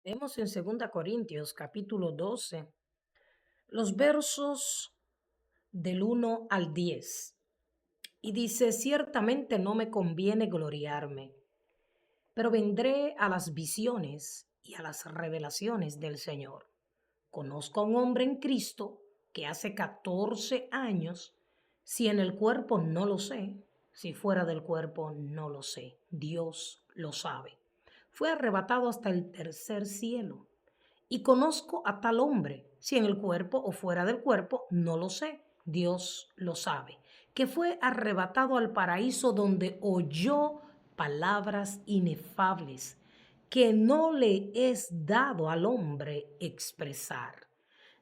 Vemos en 2 capítulo 12, los versos del 1 al 10. Y dice, ciertamente no me conviene gloriarme, pero vendré a las visiones y a las revelaciones del Señor. Conozco a un hombre en Cristo que hace 14 años, si en el cuerpo no lo sé, si fuera del cuerpo no lo sé, Dios lo sabe. Fue arrebatado hasta el tercer cielo. Y conozco a tal hombre, si en el cuerpo o fuera del cuerpo, no lo sé, Dios lo sabe, que fue arrebatado al paraíso donde oyó palabras inefables que no le es dado al hombre expresar.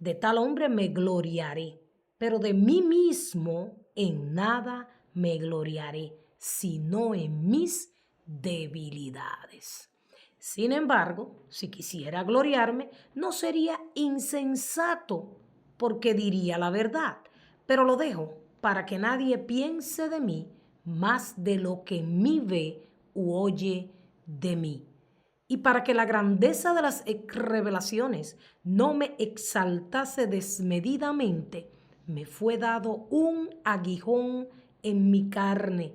De tal hombre me gloriaré, pero de mí mismo en nada me gloriaré, sino en mis debilidades. Sin embargo, si quisiera gloriarme, no sería insensato, porque diría la verdad, pero lo dejo para que nadie piense de mí más de lo que en mí ve u oye de mí. Y para que la grandeza de las revelaciones no me exaltase desmedidamente, me fue dado un aguijón en mi carne,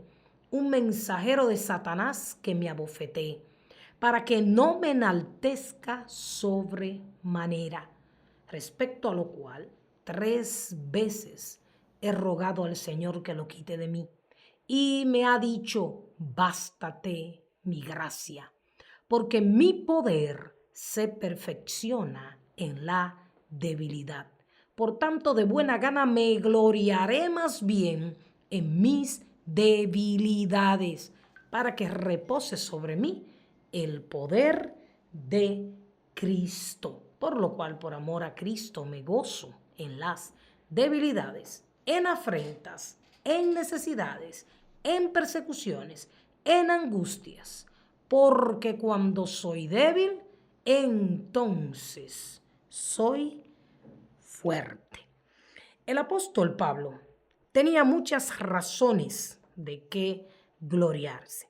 un mensajero de Satanás que me abofetee, para que no me enaltezca sobremanera. Respecto a lo cual, 3 veces he rogado al Señor que lo quite de mí. Y me ha dicho, bástate mi gracia, porque mi poder se perfecciona en la debilidad. Por tanto, de buena gana me gloriaré más bien en mis debilidades, para que repose sobre mí el poder de Cristo. Por lo cual, por amor a Cristo, me gozo en las debilidades, en afrentas, en necesidades, en persecuciones, en angustias, porque cuando soy débil, entonces soy fuerte. El apóstol Pablo tenía muchas razones de qué gloriarse.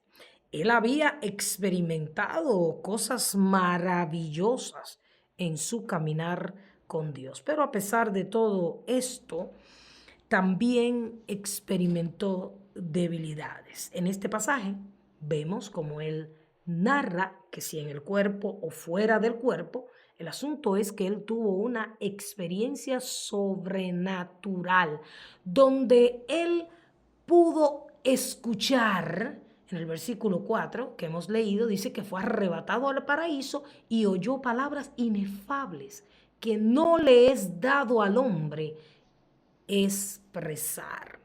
Él había experimentado cosas maravillosas en su caminar con Dios, pero a pesar de todo esto, también experimentó debilidades. En este pasaje vemos como él narra que si en el cuerpo o fuera del cuerpo, el asunto es que él tuvo una experiencia sobrenatural donde él pudo escuchar. En el versículo 4 que hemos leído dice que fue arrebatado al paraíso y oyó palabras inefables que no le es dado al hombre expresar.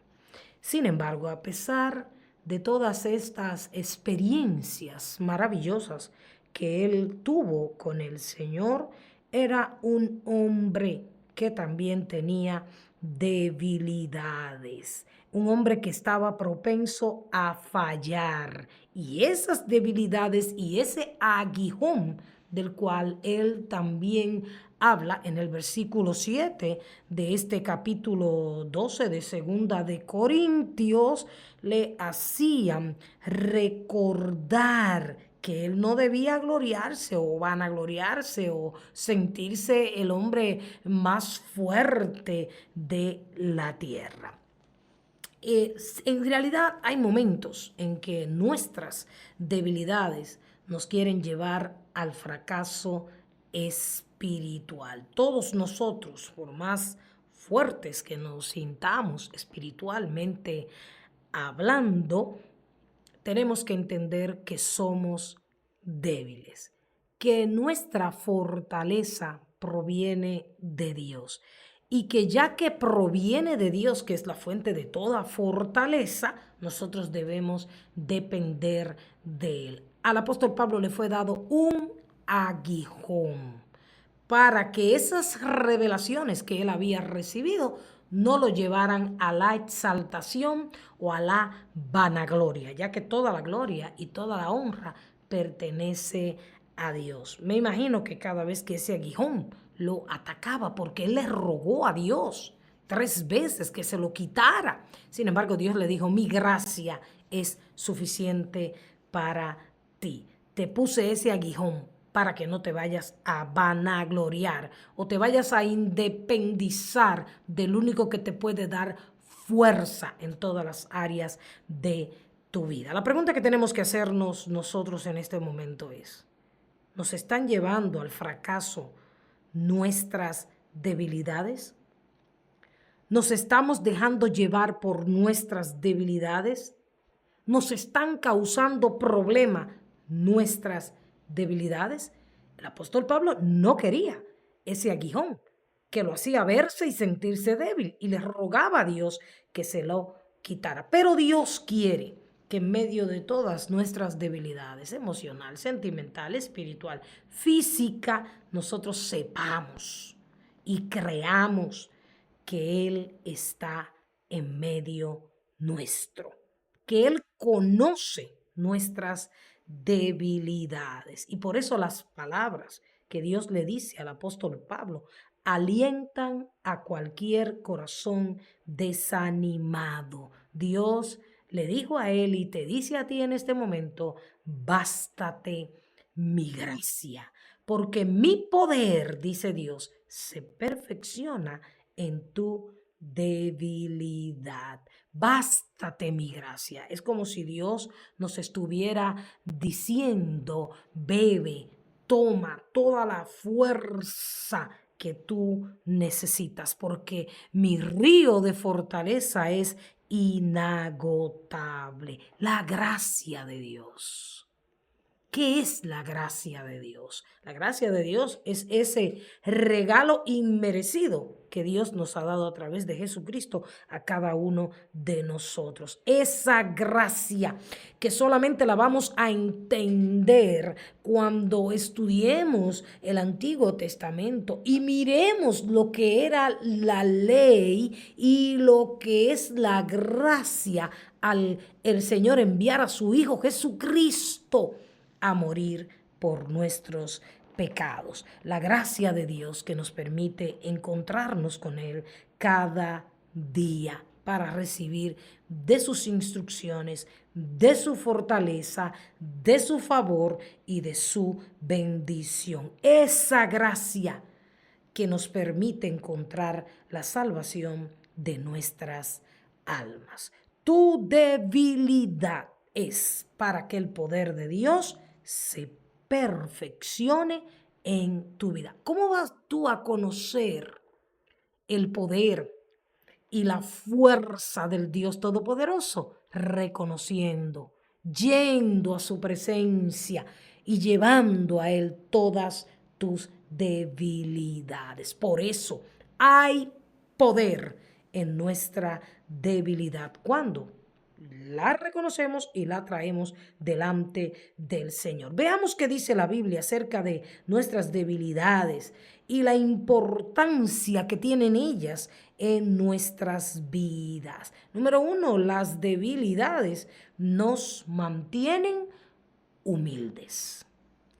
Sin embargo, a pesar de todas estas experiencias maravillosas que él tuvo con el Señor, era un hombre que también tenía debilidades, un hombre que estaba propenso a fallar. Y esas debilidades y ese aguijón del cual él también habla en el versículo 7 de este capítulo 12 de Segunda de Corintios, le hacían recordar que él no debía gloriarse o vanagloriarse o sentirse el hombre más fuerte de la tierra. En realidad hay momentos en que nuestras debilidades nos quieren llevar al fracaso espiritual. Todos nosotros, por más fuertes que nos sintamos espiritualmente hablando, tenemos que entender que somos débiles, que nuestra fortaleza proviene de Dios y que ya que proviene de Dios, que es la fuente de toda fortaleza, nosotros debemos depender de Él. Al apóstol Pablo le fue dado un aguijón para que esas revelaciones que él había recibido no lo llevaran a la exaltación o a la vanagloria, ya que toda la gloria y toda la honra pertenece a Dios. Me imagino que cada vez que ese aguijón lo atacaba, porque él le rogó a Dios 3 veces que se lo quitara. Sin embargo, Dios le dijo, mi gracia es suficiente para ti. Te puse ese aguijón para que no te vayas a vanagloriar o te vayas a independizar del único que te puede dar fuerza en todas las áreas de tu vida. La pregunta que tenemos que hacernos nosotros en este momento es, ¿nos están llevando al fracaso nuestras debilidades? ¿Nos estamos dejando llevar por nuestras debilidades? ¿Nos están causando problema nuestras debilidades? El apóstol Pablo no quería ese aguijón que lo hacía verse y sentirse débil y le rogaba a Dios que se lo quitara. Pero Dios quiere que en medio de todas nuestras debilidades, emocional, sentimental, espiritual, física, nosotros sepamos y creamos que Él está en medio nuestro, que Él conoce nuestras debilidades. Y por eso las palabras que Dios le dice al apóstol Pablo alientan a cualquier corazón desanimado. Dios le dijo a él y te dice a ti en este momento, bástate mi gracia, porque mi poder, dice Dios, se perfecciona en tu debilidad. Bástate mi gracia. Es como si Dios nos estuviera diciendo, bebe, toma toda la fuerza que tú necesitas, porque mi río de fortaleza es inagotable. La gracia de Dios. ¿Qué es la gracia de Dios? La gracia de Dios es ese regalo inmerecido que Dios nos ha dado a través de Jesucristo a cada uno de nosotros. Esa gracia que solamente la vamos a entender cuando estudiemos el Antiguo Testamento y miremos lo que era la ley y lo que es la gracia al el Señor enviar a su Hijo Jesucristo a morir por nuestros pecados. La gracia de Dios que nos permite encontrarnos con Él cada día para recibir de sus instrucciones, de su fortaleza, de su favor y de su bendición. Esa gracia que nos permite encontrar la salvación de nuestras almas. Tu debilidad es para que el poder de Dios se perfeccione en tu vida. ¿Cómo vas tú a conocer el poder y la fuerza del Dios Todopoderoso? Reconociendo, yendo a su presencia y llevando a Él todas tus debilidades. Por eso hay poder en nuestra debilidad. ¿Cuándo? La reconocemos y la traemos delante del Señor. Veamos qué dice la Biblia acerca de nuestras debilidades y la importancia que tienen ellas en nuestras vidas. Número 1, las debilidades nos mantienen humildes.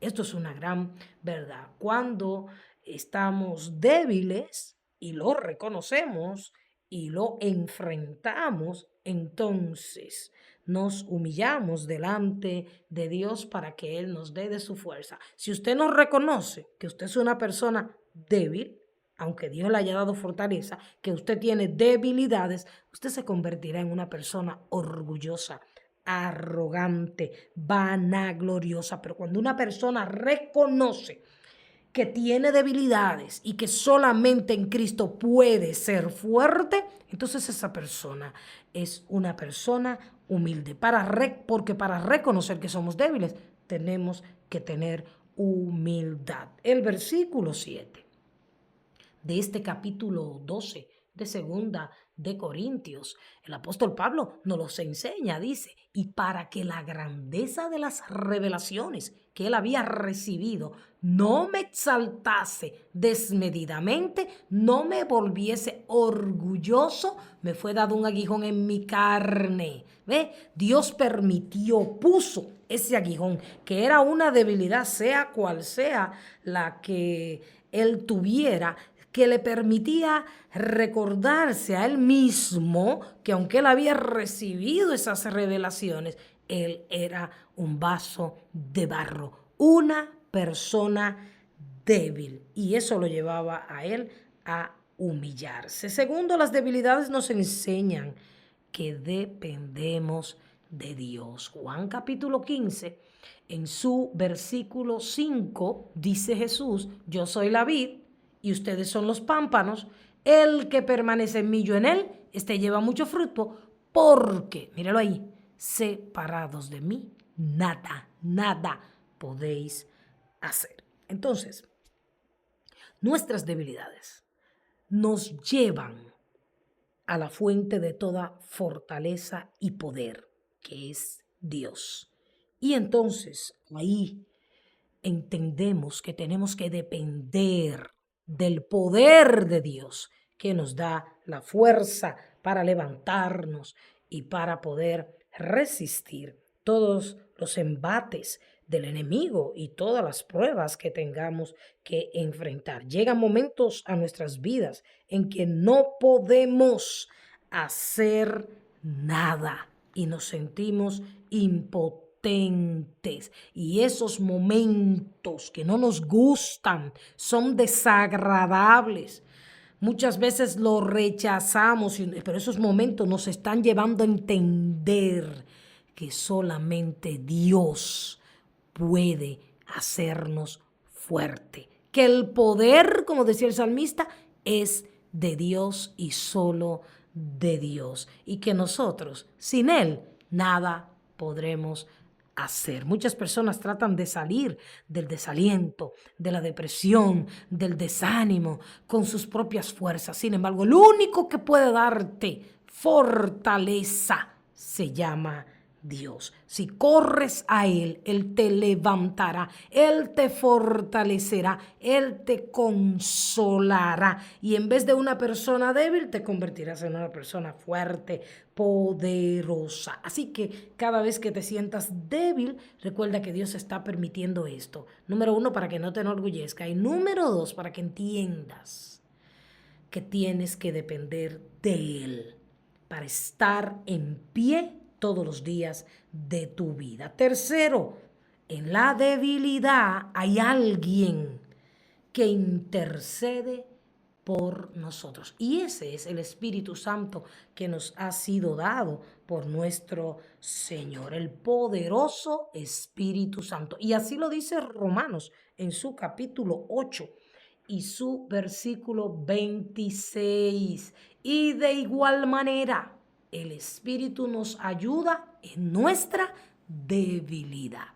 Esto es una gran verdad. Cuando estamos débiles y lo reconocemos y lo enfrentamos, entonces nos humillamos delante de Dios para que Él nos dé de su fuerza. Si usted no reconoce que usted es una persona débil, aunque Dios le haya dado fortaleza, que usted tiene debilidades, usted se convertirá en una persona orgullosa, arrogante, vanagloriosa. Pero cuando una persona reconoce que tiene debilidades y que solamente en Cristo puede ser fuerte, entonces esa persona es una persona humilde. Porque para reconocer que somos débiles, tenemos que tener humildad. El versículo 7 de este capítulo 12 de segunda de Corintios, el apóstol Pablo nos los enseña, dice, y para que la grandeza de las revelaciones que él había recibido no me exaltase desmedidamente, no me volviese orgulloso, me fue dado un aguijón en mi carne. ¿Ve? Dios permitió, puso ese aguijón, que era una debilidad, sea cual sea la que él tuviera, que le permitía recordarse a él mismo que aunque él había recibido esas revelaciones, él era un vaso de barro, una persona débil, y eso lo llevaba a él a humillarse. Segundo, las debilidades nos enseñan que dependemos de Dios. Juan capítulo 15, en su versículo 5, dice Jesús: yo soy la vid y ustedes son los pámpanos. El que permanece en mí, yo en él, este lleva mucho fruto, porque, míralo ahí, separados de mí, nada podéis hacer. Entonces, nuestras debilidades nos llevan a la fuente de toda fortaleza y poder, que es Dios. Y entonces ahí entendemos que tenemos que depender del poder de Dios, que nos da la fuerza para levantarnos y para poder resistir todos los embates del enemigo y todas las pruebas que tengamos que enfrentar. Llegan momentos a nuestras vidas en que no podemos hacer nada y nos sentimos impotentes. Y esos momentos que no nos gustan son desagradables. Muchas veces lo rechazamos, pero esos momentos nos están llevando a entender que solamente Dios puede hacernos fuerte. Que el poder, como decía el salmista, es de Dios y solo de Dios. Y que nosotros, sin Él, nada podremos hacer. Muchas personas tratan de salir del desaliento, de la depresión, del desánimo con sus propias fuerzas. Sin embargo, el único que puede darte fortaleza se llama Dios. Si corres a Él, Él te levantará, Él te fortalecerá, Él te consolará. Y en vez de una persona débil, te convertirás en una persona fuerte, poderosa. Así que cada vez que te sientas débil, recuerda que Dios está permitiendo esto. Número 1, para que no te enorgullezca. Y número 2, para que entiendas que tienes que depender de Él para estar en pie todos los días de tu vida. Tercero, en la debilidad hay alguien que intercede por nosotros. Y ese es el Espíritu Santo que nos ha sido dado por nuestro Señor, el poderoso Espíritu Santo. Y así lo dice Romanos en su capítulo 8 y su versículo 26. Y de igual manera, el Espíritu nos ayuda en nuestra debilidad.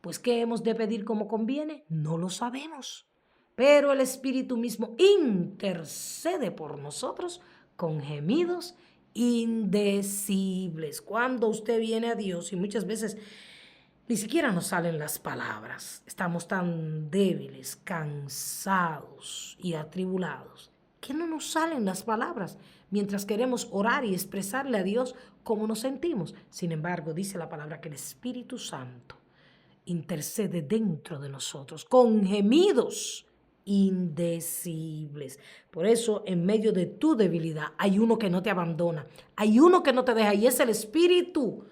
Pues, ¿qué hemos de pedir como conviene? No lo sabemos. Pero el Espíritu mismo intercede por nosotros con gemidos indecibles. Cuando usted viene a Dios, y muchas veces ni siquiera nos salen las palabras, estamos tan débiles, cansados y atribulados, que no nos salen las palabras mientras queremos orar y expresarle a Dios cómo nos sentimos. Sin embargo, dice la palabra que el Espíritu Santo intercede dentro de nosotros con gemidos indecibles. Por eso, en medio de tu debilidad, hay uno que no te abandona, hay uno que no te deja, y es el Espíritu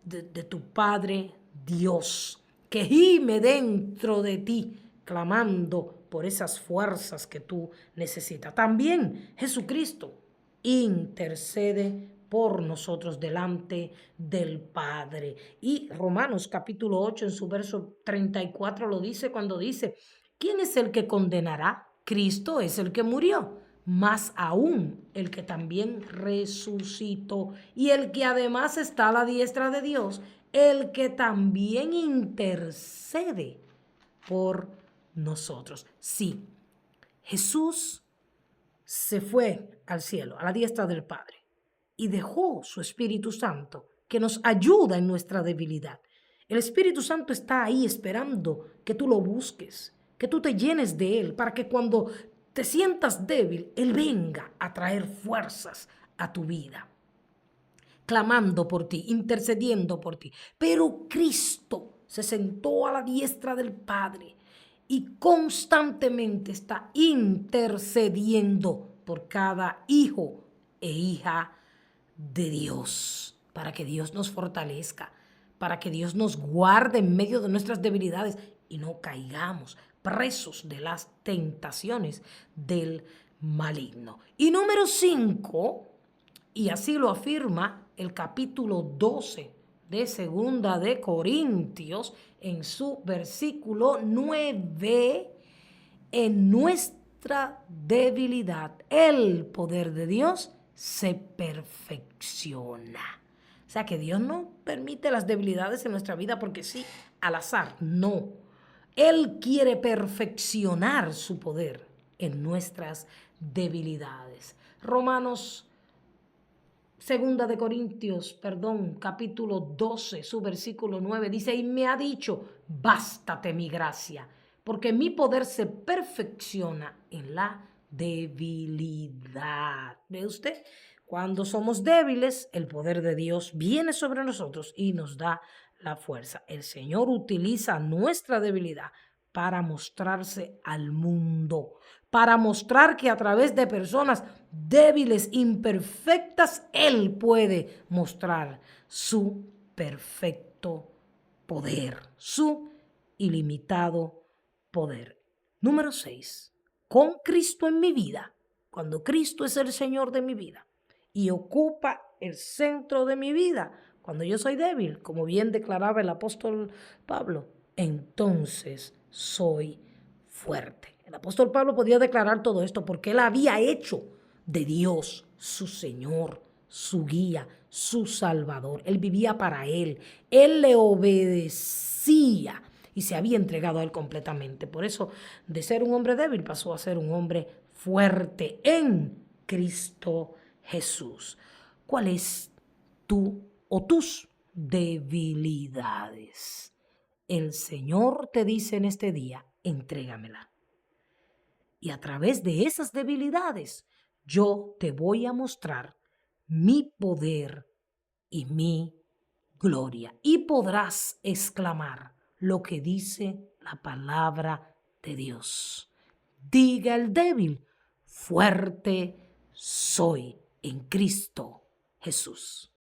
de tu Padre Dios, que gime dentro de ti, clamando por esas fuerzas que tú necesitas. También Jesucristo intercede por nosotros delante del Padre. Y Romanos capítulo 8 en su verso 34 lo dice cuando dice: ¿quién es el que condenará? Cristo es el que murió, más aún el que también resucitó, y el que además está a la diestra de Dios, el que también intercede por nosotros. Sí, Jesús se fue al cielo, a la diestra del Padre, y dejó su Espíritu Santo, que nos ayuda en nuestra debilidad. El Espíritu Santo está ahí esperando que tú lo busques, que tú te llenes de Él, para que cuando te sientas débil, Él venga a traer fuerzas a tu vida, clamando por ti, intercediendo por ti. Pero Cristo se sentó a la diestra del Padre y constantemente está intercediendo por cada hijo e hija de Dios, para que Dios nos fortalezca, para que Dios nos guarde en medio de nuestras debilidades y no caigamos presos de las tentaciones del maligno. Y número 5, y así lo afirma el capítulo 12 de Segunda de Corintios en su versículo 9, en nuestra debilidad el poder de Dios se perfecciona. O sea que Dios no permite las debilidades en nuestra vida porque sí, al azar, no. Él quiere perfeccionar su poder en nuestras debilidades. Segunda de Corintios, capítulo 12, su versículo 9, dice, y me ha dicho, bástate mi gracia, porque mi poder se perfecciona en la debilidad. ¿Ve usted? Cuando somos débiles, el poder de Dios viene sobre nosotros y nos da la fuerza. El Señor utiliza nuestra debilidad para mostrarse al mundo, para mostrar que a través de personas débiles, imperfectas, Él puede mostrar su perfecto poder, su ilimitado poder. Número 6. Con Cristo en mi vida, cuando Cristo es el Señor de mi vida y ocupa el centro de mi vida, cuando yo soy débil, como bien declaraba el apóstol Pablo, entonces soy fuerte. El apóstol Pablo podía declarar todo esto porque él había hecho de Dios su Señor, su guía, su Salvador. Él vivía para Él. Él le obedecía y se había entregado a Él completamente. Por eso, de ser un hombre débil, pasó a ser un hombre fuerte en Cristo Jesús. ¿Cuál es tu o tus debilidades? El Señor te dice en este día, entrégamela. Y a través de esas debilidades, yo te voy a mostrar mi poder y mi gloria. Y podrás exclamar lo que dice la palabra de Dios. Diga el débil, fuerte soy en Cristo Jesús.